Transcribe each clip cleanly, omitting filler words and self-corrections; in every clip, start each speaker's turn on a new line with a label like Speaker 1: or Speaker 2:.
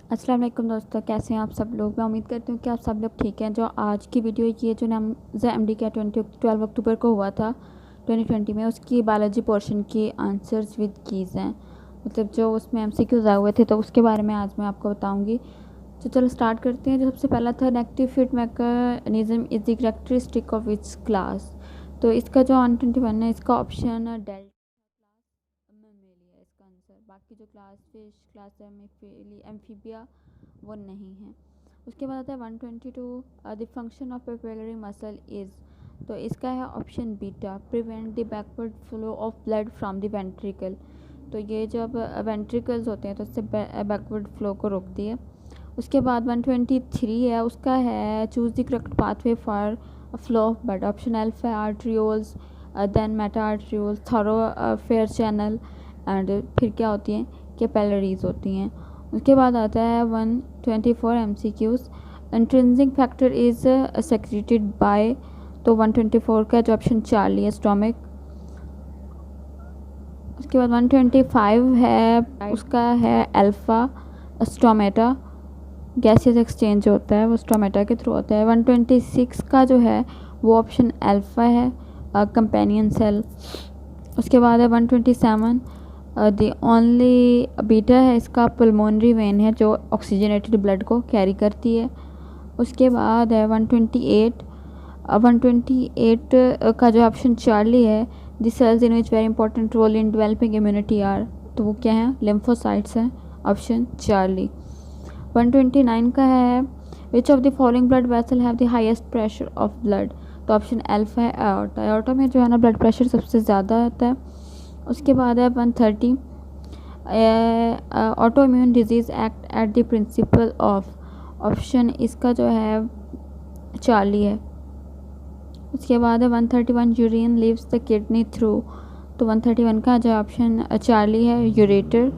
Speaker 1: अस्सलाम वालेकुम दोस्तों, कैसे हैं आप सब लोग। मैं उम्मीद करती हूँ कि आप सब लोग ठीक हैं। जो आज की वीडियो ये जो नाम एमडी का 12 अक्टूबर को हुआ था 2020 में, उसकी बायोलॉजी पोर्शन की आंसर्स विद कीज़ हैं। मतलब जो उसमें एमसीक्यूज़ आए हुए थे, तो उसके बारे में आज मैं आपको बताऊँगी। तो चलो स्टार्ट करते हैं। जो सबसे पहला था, negative fit mechanism is the characteristic of which class. तो इसका जो 121 है, इसका ऑप्शन डेल्टा मेमोरेलिया इसका आंसर। बाकी जो क्लास फिश, क्लास एम्फीबिया, वो नहीं है। उसके बाद आता है 122, the function of papillary muscle is. तो इसका है option beta, prevent the backward flow of blood from the ventricle. तो ये जब वेंट्रिकल्स होते हैं तो इससे बैकवर्ड फ्लो को रोकती है। उसके बाद 123 है, उसका है choose the correct pathway for flow of blood. Option alpha है arterioles, then meta arterioles, thoroughfare channel, and फिर क्या होती हैं, कैपिलरीज होती हैं। उसके बाद आता है 124 MCQs, intrinsic factor is secreted bye. तो 124 का जो ऑप्शन चार्ली है, स्टोमिक। उसके बाद 125 है, उसका है अल्फ़ा स्टोमेटा। गैसियस एक्सचेंज होता है वो स्टोमेटा के थ्रू होता है। 126 का जो है वो ऑप्शन अल्फ़ा है, कंपेनियन सेल। उसके बाद है 127, द ओनली बीटा है, इसका पल्मोनरी वेन है जो ऑक्सीजनेटेड ब्लड को कैरी करती है। उसके बाद है 128, 128 का जो ऑप्शन चार्ली है, the cells in which very important role in developing immunity are. तो वो क्या है, लिम्फोसाइट्स हैं, ऑप्शन चार्ली। 129 का है, which of the following blood vessel have the highest pressure of blood. तो ऑप्शन अल्फा है एओर्टा। एओर्टा में जो है ना ब्लड प्रेशर सबसे ज़्यादा होता है। उसके बाद है 130, auto immune disease act at the principle of. Option इसका जो है चार्ली है। उसके बाद है 131, urine leaves the kidney through. तो 131 का जो ऑप्शन चार्ली है, यूरेटर।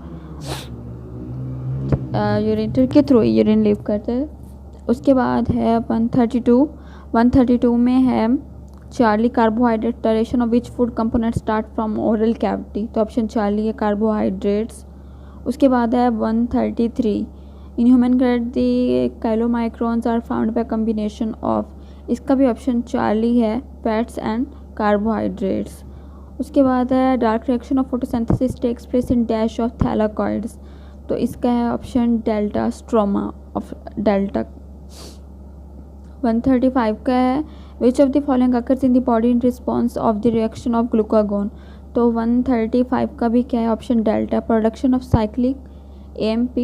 Speaker 1: यूरेटर के थ्रू यूरिन लीव करते हैं। उसके बाद है 132, 132 में है Charlie, carbohydrate, direction of which food component start from oral cavity. तो ऑप्शन चार्ली है, कार्बोहाइड्रेट्स। उसके बाद है 133, in human grade the chylomicrons are found by combination of. इसका भी ऑप्शन चार्ली है, फैट्स एंड कार्बोहाइड्रेट्स। उसके बाद है dark reaction of photosynthesis takes place in dash of thylakoids. तो इसका है option delta, stroma of delta. 135 का है, which of the following occurs in the body in response of the reaction of glucagon. तो 135 का भी क्या है, option delta, production of cyclic AMP,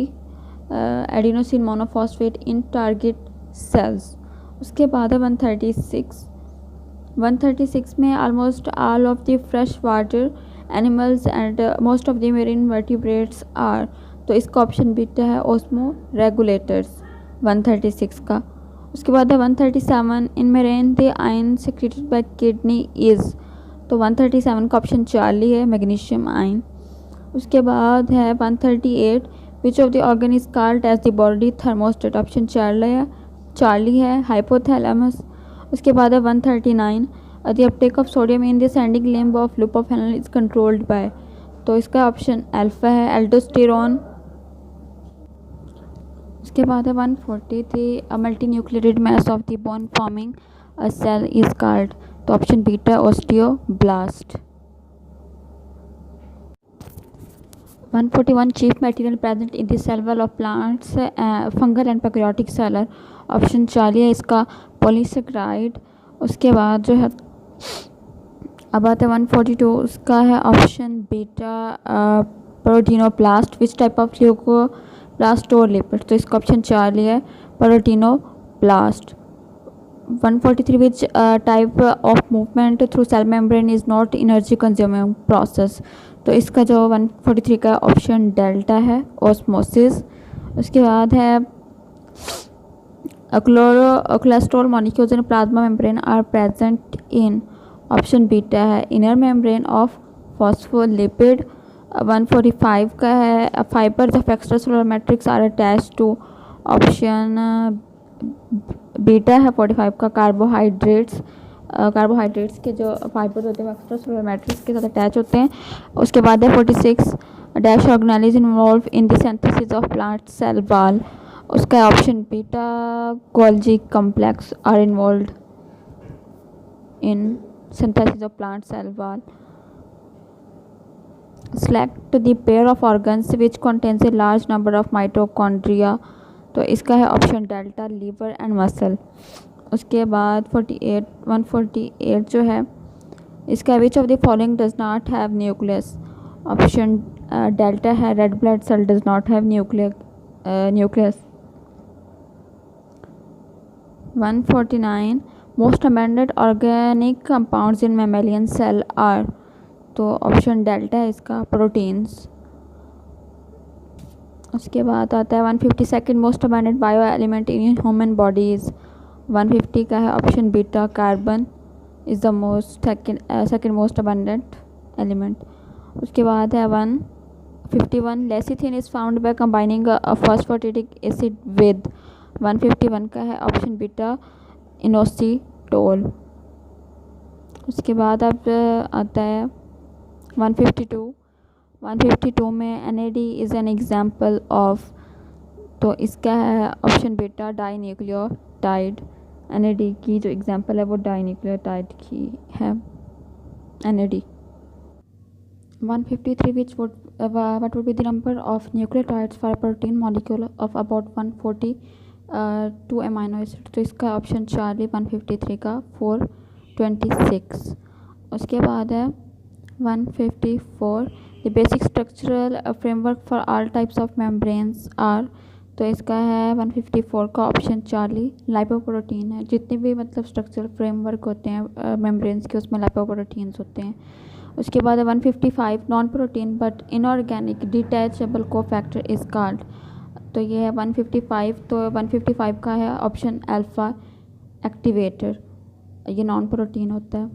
Speaker 1: adenosine monophosphate in target cells. उसके बाद है 136, 136 में almost all of the fresh water animals and most of the marine vertebrates are. तो इसका ऑप्शन बीटा है, ओस्मो रेगुलेटर्स, 136 का। उसके बाद है 137, in marine the ion secreted by kidney is. तो 137 का ऑप्शन चार्ली है, मैग्नीशियम आयन। उसके बाद है 138, which of the organ is called as the body thermostat. Option Charlie है, हाइपोथैलेमस। उसके बाद है 139, the Uptake of sodium in the sending limb of loop of anal is controlled by. तो इसका ऑप्शन अल्फा है, एल्डोस्टेरोन। उसके बाद है 140, a multi nucleated mass of the bone forming a cell is called. तो option beta, osteoblast. 141, chief material present in the cell wall of plants, fungal and prokaryotic cells. Option Charlie है, इसका polysaccharide. उसके बाद जो है अब आता है 142, उसका है option beta, proteinoplast. Which type of leucoplast store lipid. तो इसका ऑप्शन चार्ली है, proteinoplast. 143, which type of movement through cell membrane is not energy consuming process. तो इसका जो 143 का ऑप्शन डेल्टा है, ऑस्मोसिस। उसके बाद है cholesterol molecules in plasma membrane are present in. Option beta है, इनर मेम्ब्रेन ऑफ फॉस्फोलिपिड। 145 का है, fibres of extracellular matrix are attach to. Option beta है 45 का, कार्बोहाइड्रेट्स। कार्बोहाइड्रेट्स के जो फाइबर्स होते हैं वो एक्स्ट्रासेलुलर मैट्रिक्स के साथ अटैच होते हैं। उसके बाद है 46, dash organelle involved in the synthesis of plant cell wall, उसका option beta Golgi complex are involved in synthesis of plant cell wall. Select the pair of organs which contains a large number of mitochondria. तो इसका है option delta, liver and muscle. उसके बाद 148 जो है इसका which of the following does not have nucleus. Option delta है red blood cell does not have nucleus. 149 most abundant organic compounds in mammalian cell are. तो ऑप्शन डेल्टा है इसका, proteins. उसके बाद आता है 152 most abundant bio element in human bodies. 150 का है option beta, carbon is the most second most abundant element. उसके बाद है 151 lecithin is found by combining a phosphatic acid with. 151 का है ऑप्शन बीटा, इनोसिटोल. उसके बाद अब आता है 152 में NAD is an example of. तो इसका है ऑप्शन बीटा, डाइन्यूक्लियोटाइड. NAD की जो एग्जाम्पल है वो डाइन्यूक्लियोटाइड की है, NAD. 153 what would be the number of nucleotides for a protein molecule of about 142 amino acid. तो इसका ऑप्शन चार्ली 153 का 426. उसके बाद है 154 the basic structural framework for all types of membranes are. तो इसका है 154 का ऑप्शन चार्ली, लाइपोप्रोटीन है. जितने भी मतलब स्ट्रक्चरल फ्रेमवर्क होते हैं मेम्ब्रेन्स के उसमें लाइपोप्रोटीन्स होते हैं. उसके बाद है 155 non protein but inorganic detachable cofactor is called. तो ये है 155. तो 155 का है ऑप्शन अल्फा एक्टिवेटर, ये नॉन प्रोटीन होता है.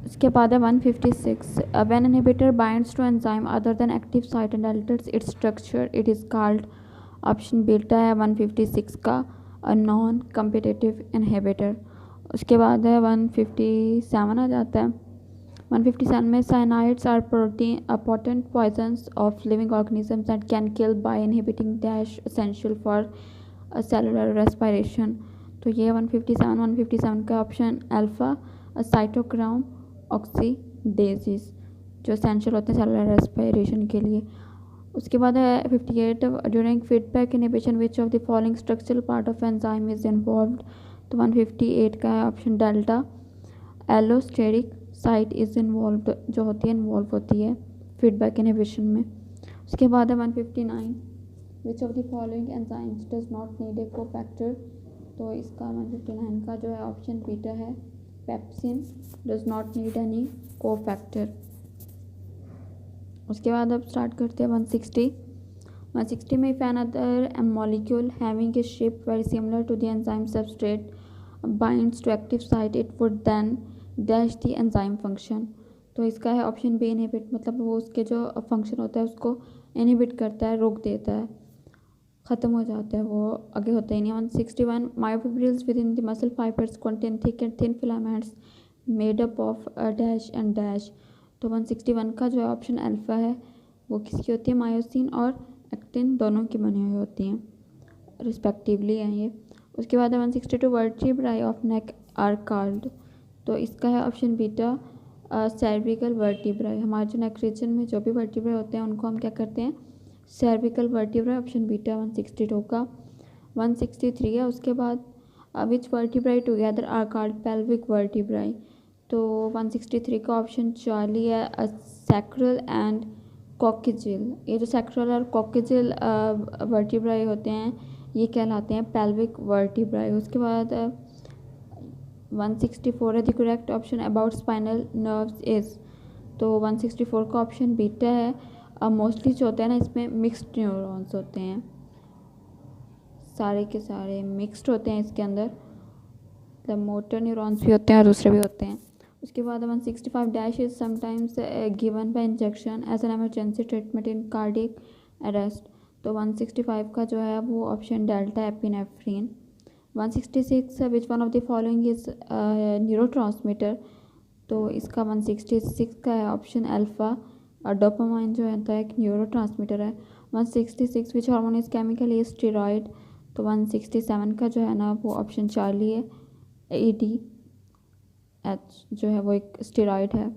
Speaker 1: इसके बाद है 156 when inhibitor binds to enzyme other than active site and alters its structure it is called. Option beta है 156 का, अ नॉन कम्पिटिटिव इनहिबिटर. उसके बाद है 157 आ जाता है. 157 में cyanides are potent poisons of living organisms and can kill by inhibiting dash essential for cellular respiration. तो ये 157 का ऑप्शन अल्फा, साइटोक्रोम ऑक्सीडेजेस जो एसेंशियल होते हैं सेलुलर रेस्पिरेशन के लिए. उसके बाद है 58 during feedback inhibition which of the following structural part of enzyme is involved. तो 158 का है option delta, allosteric site is involve जो होती है इन्वॉल्व होती है फीडबैक इनहिबिशन में. उसके बाद है 159 which of the following enzymes does not need a cofactor. तो इसका 159 का जो है ऑप्शन बीटा है, pepsin does not need any cofactor. उसके बाद अब स्टार्ट करते हैं 160 में if an other molecule having a shape very similar to the enzyme substrate binds to active site it would then dash the enzyme function. तो इसका है option B, inhibit, मतलब वो उसके जो फंक्शन होता है उसको इनहिबिट करता है, रोक देता है, ख़त्म हो जाता है, वो आगे होता ही नहीं. 161 myofibrils with in the muscle fibres contain thick and thin filaments made up of dash and dash. तो 161 का जो है ऑप्शन अल्फा है, वो किसकी होती है, मायोसिन और एक्टिन दोनों की बनी हुई होती हैं रिस्पेक्टिवली हैं ये. उसके बाद है 162 वर्टिब्राई ऑफ नेक आर कॉल्ड. तो इसका है ऑप्शन बीटा, सर्विकल वर्टिब्राई. हमारे जो नेक रीजन में जो भी वर्टिब्राई होते हैं उनको हम क्या करते हैं, सर्विकल वर्टिब्राई. ऑप्शन बीटा 162 का. 163 है उसके बाद विच वर्टिब्राई टुगेदर आर कॉल्ड पेल्विक वर्टिब्राई. तो 163 का ऑप्शन चार्ली है, सैक्रल एंड कॉक्सिजिल. ये जो सैक्रल और कॉक्सिजिल वर्टिब्राई होते हैं ये कहलाते हैं पेल्विक वर्टिब्राई. उसके बाद 164 है the correct option about spinal nerves is. तो 164 का ऑप्शन बीटा है. मोस्टली जो होते हैं ना इसमें मिक्स्ड न्यूरॉन्स होते हैं, सारे के सारे मिक्स्ड होते हैं इसके अंदर, मतलब मोटर न्यूरॉन्स भी होते हैं और दूसरे भी होते हैं. उसके बाद 165 dash is sometimes given by injection as an emergency treatment in cardiac arrest. तो 165 का जो है वो option delta, epinephrine. 166 which one of the following is neurotransmitter. तो इसका 166 का है ऑप्शन अल्फा, और डोपामाइन जो है तो एक न्यूरो ट्रांसमीटर है। 166 विच हार्मोन इज केमिकली स्टेरॉयड, तो 167 का जो है ना वो ऑप्शन चार्ली है। ADH जो है वो एक स्टेरॉयड है,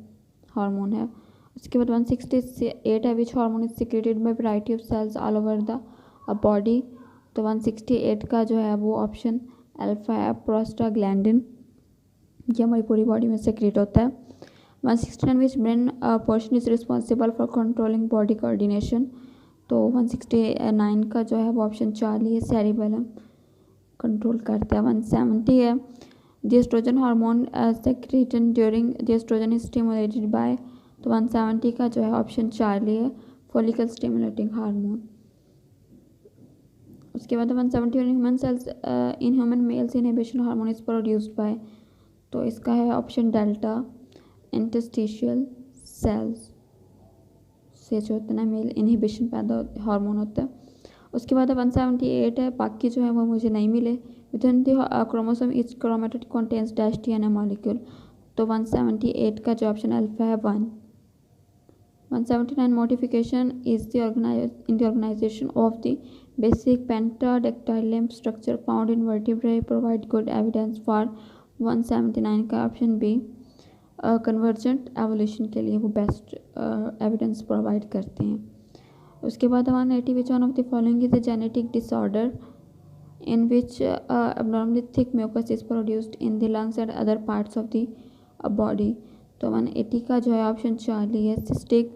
Speaker 1: हार्मोन है। उसके बाद 168 है which hormone is secreted by variety of cells all over the body, तो 168 का जो है वो ऑप्शन अल्फा है, प्रोस्टाग्लैंडिन, ये हमारी पूरी बॉडी में सेक्रेट होता है। 169 which brain portion is responsible for controlling body coordination, तो 169 का जो है वो ऑप्शन चार्ली है, सेरिबेलम कंट्रोल करता है। 170 है the estrogen hormone secreted during the estrogen is stimulated by, तो 170 का जो है ऑप्शन चार्ली है, फॉलिकल स्टिमुलेटिंग हार्मोन। उसके बाद 171 human cells in human males inhibition hormone is produced by, तो इसका है ऑप्शन डेल्टा, इंटरस्टिशियल सेल्स से जो होता है ना मेल इनहिबिशन पैदा हार्मोन होता है। उसके बाद 178 है, बाकी जो है वो मुझे नहीं मिले। Within the chromosome each chromatid contains dash DNA molecule, तो 178 का जो ऑप्शन अल्फा है 1। 179 modification is in the organization of the basic pentadactyl limb structure found in vertebrae provide good evidence for 179 का ऑप्शन बी, कन्वर्जेंट एवोल्यूशन के लिए वो best evidence provide करते हैं। उसके बाद 180 विच one of the following is a genetic disorder in which abnormally thick mucus is produced in the lungs and other parts of the body, तो 180 का जो है ऑप्शन चार्ली है, सिस्टिक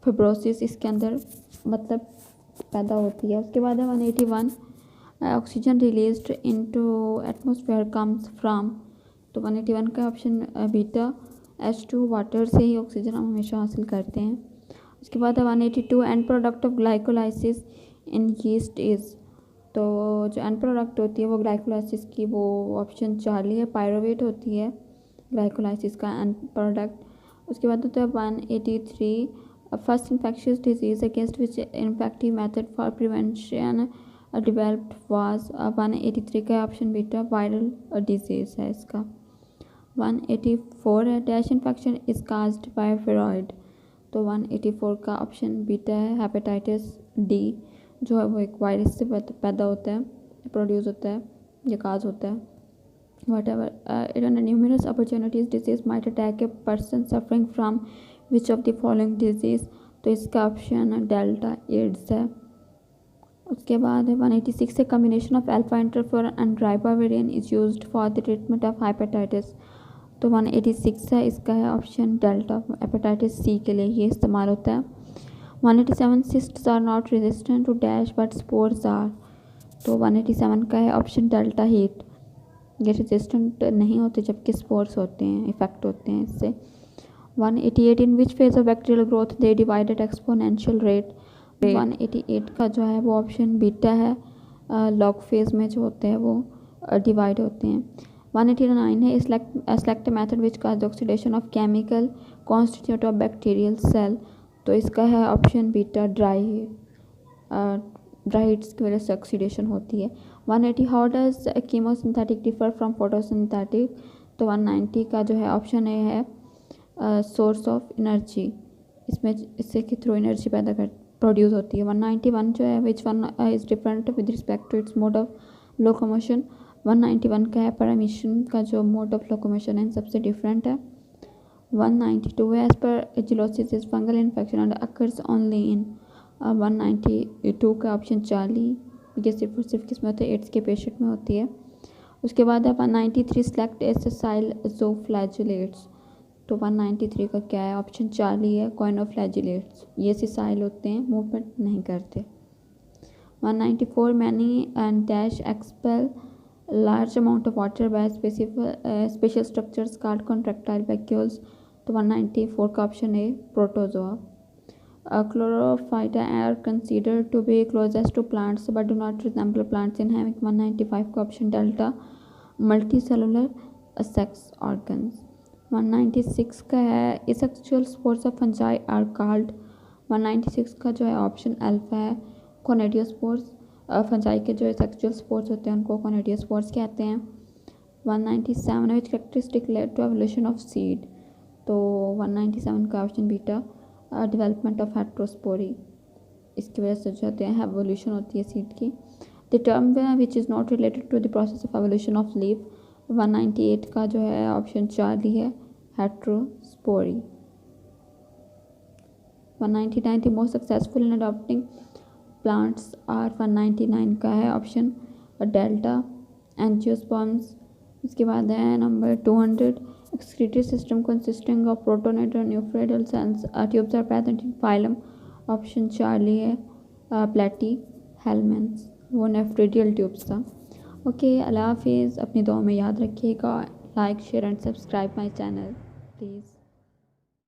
Speaker 1: फिब्रोसिस इसके अंदर मतलब पैदा होती है। उसके बाद है 181 oxygen released into atmosphere comes from, तो 181 का ऑप्शन बीटा, H2 वाटर से ही ऑक्सीजन हम हमेशा हासिल करते हैं। उसके बाद है 182 and product of glycolysis in yeast is, तो जो एंड प्रोडक्ट होती है वो ग्लाइकोलाइसिस की वो ऑप्शन चार्ली है, पायरोवेट होती है ग्लाइकोलाइसिस का एंड प्रोडक्ट। उसके बाद होता है 183 first infectious disease against which infective method for prevention developed was, 183 का ऑप्शन बीटा, वायरल डिजीज है इसका। 184 है dash infection is caused by viroid, तो 184 का ऑप्शन बीटा है, हेपेटाइटिस डी जो है वो एक वायरस से पैदा होता है, प्रोड्यूस होता है या काज होता है। whatever it on numerous opportunities disease might attack a person suffering from which of the following disease, तो इसका ऑप्शन डेल्टा एड्स है। उसके बाद है 186 से combination of alpha interferon and ribavirin is used for the treatment of hepatitis, तो 186 है, इसका है ऑप्शन डेल्टा, हेपेटाइटिस सी के लिए ये इस्तेमाल होता है। 187 cysts are not resistant to dash but spores are, तो 187 का है ऑप्शन डेल्टा हीट, ये रेजिस्टेंट नहीं होते जबकि स्पोर्स होते हैं, इफेक्ट होते हैं इससे। 188 in which phase of bacterial growth they divided exponential rate, 188 का जो है वो ऑप्शन बीटा है, लॉग फेज में जो होते हैं वो डिवाइड होते हैं। 189 है select method which cause oxidation of chemical constitute of bacterial cell, तो इसका है ऑप्शन बीटा, ड्राई हीट्स की वजह से ऑक्सीडेशन होती है। 180 how does chemosynthetic differ from photosynthetic, तो 190 का जो है ऑप्शन ए है, सोर्स ऑफ एनर्जी, इसमें इससे के थ्रू एनर्जी पैदा कर प्रोड्यूस होती है। 191 जो है which one is different with respect to its mode of locomotion, 191 का है परमिशन का जो मोड ऑफ लोकोमोशन है सबसे डिफरेंट है। 192 है aspergillosis is fungal infection and occurs only in, 192 का ऑप्शन चार्ली, ये सिर्फ और सिर्फ किस में होता है, एड्स के पेशेंट में होती है। उसके बाद है 193 सेलेक्ट एसेसाइल ज़ोफ्लैजिलेट्स, तो 193 का क्या है, ऑप्शन चार्ली है, कॉइनोफ्लैजिलेट्स, ये सिसाइल होते हैं, मूवमेंट नहीं करते। 194 many and dash expel large amount of water by special structures called contractile vacuoles, तो 194 का ऑप्शन है, protozoa. Chlorophyta are considered to be closest to plants but do not resemble plants in having 195 का option delta, multicellular sex organs। 196 का है asexual spores of fungi are called, 196 का जो है option alpha है, कोनेडियोस्पोर्स, फंजाई के जो सेक्सुअल स्पोर्स होते हैं उनको कोनेडियोस्पोर्स कहते हैं। 197 which characteristic led to evolution of seed, तो 197 का option beta, development of heterospory, इसकी वजह से जो होते हैं एवोल्यूशन होती है सीड की। The term which is not related to the process of evolution of leaf, 198 का जो है ऑप्शन चार्ली है, heterospory. 199 the most successful in adopting plants are, 199 का है ऑप्शन डेल्टा एंजियोस्पर्म्स। इसके बाद है number 200, excretory system consisting of protonated and euphorial cells, tubes are present in phylum, option Charlie है प्लेटीहेल्मिन्थ्स, वो नेफ्रिडियल ट्यूब्स था। ओके, अल्लाह हाफिज़, अपनी दुआ में याद रखिएगा। Like share and subscribe my channel please.